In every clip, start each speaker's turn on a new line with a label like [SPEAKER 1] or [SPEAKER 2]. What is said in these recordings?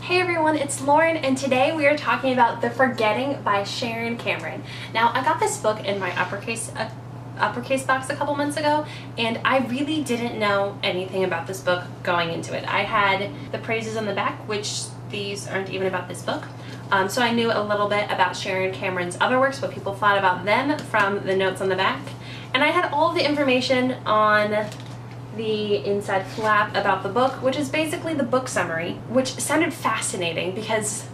[SPEAKER 1] Hey everyone, it's Lauren, and today we are talking about The Forgetting by Sharon Cameron. Now, I got this book in my Uppercase box a couple months ago, and I really didn't know anything about this book going into it. I had the praises on the back, which these aren't even about this book. So I knew a little bit about Sharon Cameron's other works, what people thought about them from the notes on the back. And I had all the information on the inside flap about the book, which is basically the book summary, which sounded fascinating because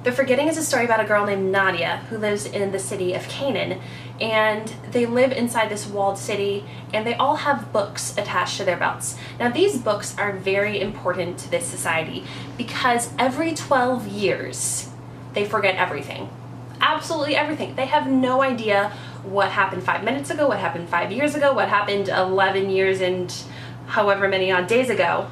[SPEAKER 1] The Forgetting is a story about a girl named Nadia who lives in the city of Canaan, and they live inside this walled city, and they all have books attached to their belts. Now, these books are very important to this society because every 12 years they forget everything. Absolutely everything. They have no idea what happened 5 minutes ago, what happened 5 years ago, what happened 11 years and however many odd days ago,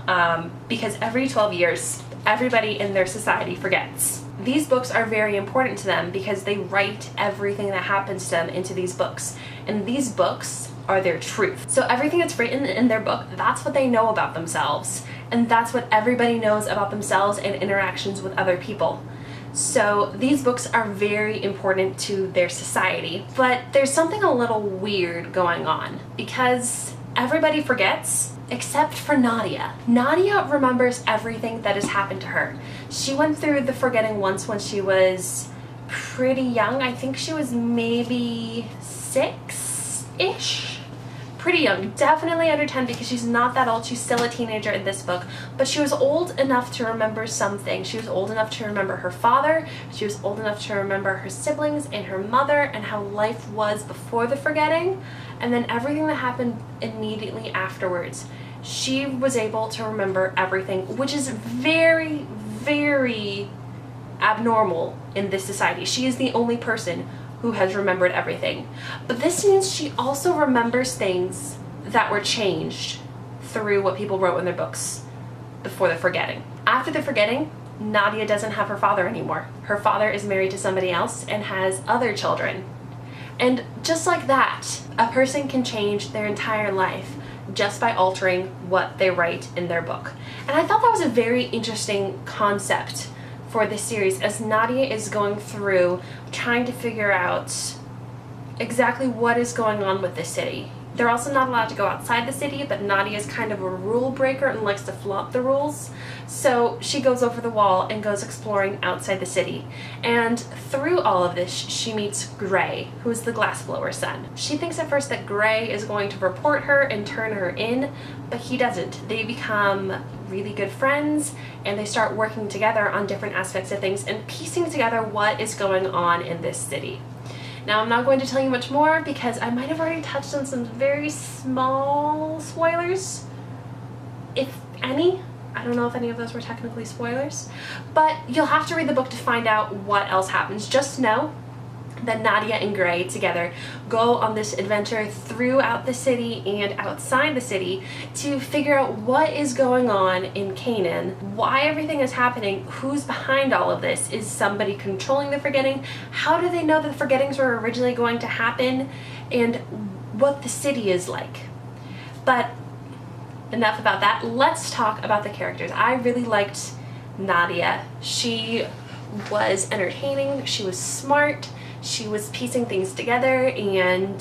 [SPEAKER 1] because every 12 years everybody in their society forgets. These books are very important to them because they write everything that happens to them into these books, and these books are their truth. So everything that's written in their book, that's what they know about themselves, and that's what everybody knows about themselves and interactions with other people. So these books are very important to their society, but there's something a little weird going on because everybody forgets except for Nadia. Nadia remembers everything that has happened to her. She went through the forgetting once when she was pretty young. I think she was maybe 6-ish. Pretty young, definitely under 10 because she's not that old. She's still a teenager in this book, but she was old enough to remember something. She was old enough to remember her father. She was old enough to remember her siblings and her mother and how life was before the forgetting, and then everything that happened immediately afterwards. She was able to remember everything, which is very, very abnormal in this society. She is the only person who has remembered everything. But this means she also remembers things that were changed through what people wrote in their books before the forgetting. After the forgetting, Nadia doesn't have her father anymore. Her father is married to somebody else and has other children. And just like that, a person can change their entire life just by altering what they write in their book. And I thought that was a very interesting concept for this series, as Nadia is going through trying to figure out exactly what is going on with this city. They're also not allowed to go outside the city, but Nadia is kind of a rule breaker and likes to flaunt the rules. So she goes over the wall and goes exploring outside the city. And through all of this, she meets Gray, who is the glassblower's son. She thinks at first that Gray is going to report her and turn her in, but he doesn't. They become really good friends, and they start working together on different aspects of things and piecing together what is going on in this city. Now, I'm not going to tell you much more because I might have already touched on some very small spoilers, if any. I don't know if any of those were technically spoilers, but you'll have to read the book to find out what else happens. Just know that Nadia and Gray together go on this adventure throughout the city and outside the city to figure out what is going on in Canaan, why everything is happening, who's behind all of this, is somebody controlling the forgetting, how do they know that the forgettings were originally going to happen, and what the city is like. But enough about that. Let's talk about the characters. I really liked Nadia. She was entertaining, she was smart, she was piecing things together and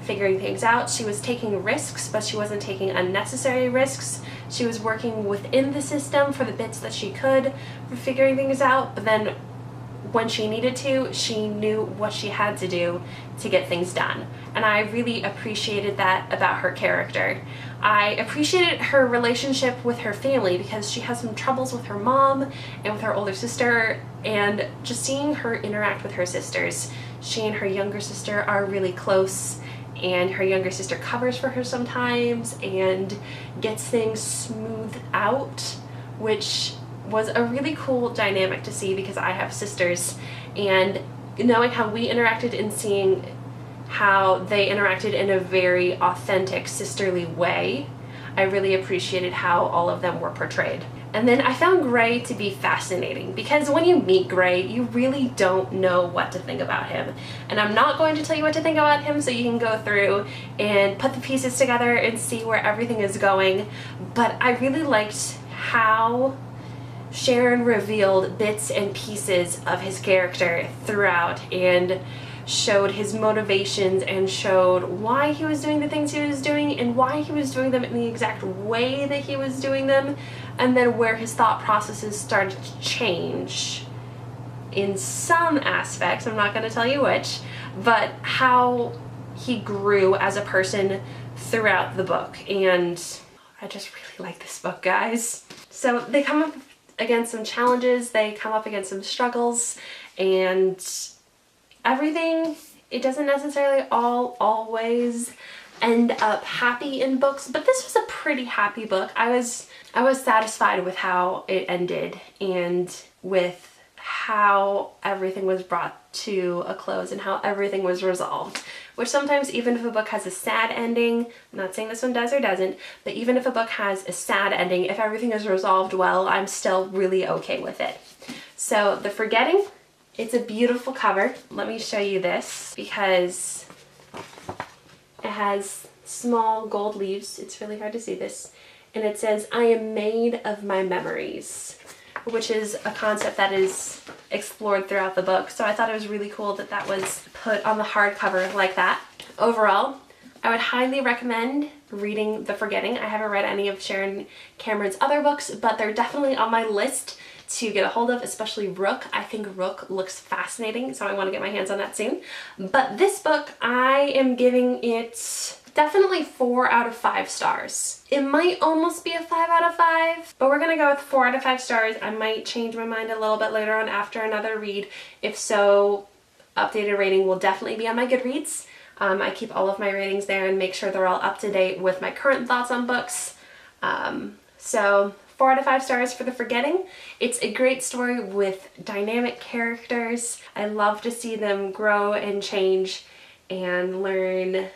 [SPEAKER 1] figuring things out. She was taking risks, but she wasn't taking unnecessary risks. She was working within the system for the bits that she could for figuring things out, but then when she needed to, she knew what she had to do to get things done. And I really appreciated that about her character. I appreciated her relationship with her family because she has some troubles with her mom and with her older sister, and just seeing her interact with her sisters. She and her younger sister are really close, and her younger sister covers for her sometimes and gets things smoothed out, which was a really cool dynamic to see because I have sisters, and knowing how we interacted and seeing how they interacted in a very authentic sisterly way, I really appreciated how all of them were portrayed. And then I found Gray to be fascinating because when you meet Gray, you really don't know what to think about him. And I'm not going to tell you what to think about him so you can go through and put the pieces together and see where everything is going, but I really liked how Sharon revealed bits and pieces of his character throughout and showed his motivations and showed why he was doing the things he was doing and why he was doing them in the exact way that he was doing them, and then where his thought processes started to change in some aspects. I'm not going to tell you which, but how he grew as a person throughout the book. And I just really like this book, guys. So they come up against some challenges, they come up against some struggles, and everything, it doesn't necessarily always end up happy in books, but this was a pretty happy book. I was satisfied with how it ended and with how everything was brought to a close and how everything was resolved. Which sometimes, even if a book has a sad ending, I'm not saying this one does or doesn't, but even if a book has a sad ending, if everything is resolved well, I'm still really okay with it. So The Forgetting, it's a beautiful cover. Let me show you this because it has small gold leaves. It's really hard to see this. And it says, "I am made of my memories," which is a concept that is explored throughout the book. So I thought it was really cool that that was put on the hardcover like that. Overall, I would highly recommend reading The Forgetting. I haven't read any of Sharon Cameron's other books, but they're definitely on my list to get a hold of, especially Rook. I think Rook looks fascinating, so I want to get my hands on that soon. But this book, I am giving it definitely 4 out of 5 stars. It might almost be a 5 out of 5, but we're gonna go with 4 out of 5 stars. I might change my mind a little bit later on after another read. If so, updated rating will definitely be on my Goodreads. I keep all of my ratings there and make sure they're all up to date with my current thoughts on books. So 4 out of 5 stars for The Forgetting. It's a great story with dynamic characters. I love to see them grow and change and learn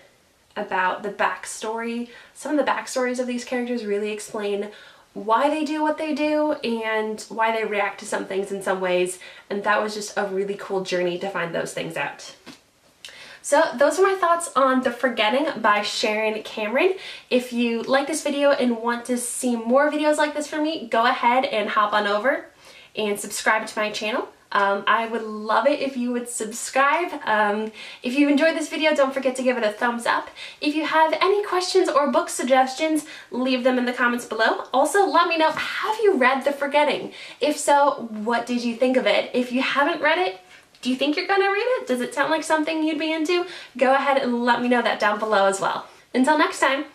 [SPEAKER 1] about the backstory. Some of the backstories of these characters really explain why they do what they do and why they react to some things in some ways, and that was just a really cool journey to find those things out. So those are my thoughts on The Forgetting by Sharon Cameron. If you like this video and want to see more videos like this from me, go ahead and hop on over and subscribe to my channel. I would love it if you would subscribe. If you enjoyed this video, don't forget to give it a thumbs up. If you have any questions or book suggestions, leave them in the comments below. Also, let me know, have you read The Forgetting? If so, what did you think of it? If you haven't read it, do you think you're gonna read it? Does it sound like something you'd be into? Go ahead and let me know that down below as well. Until next time.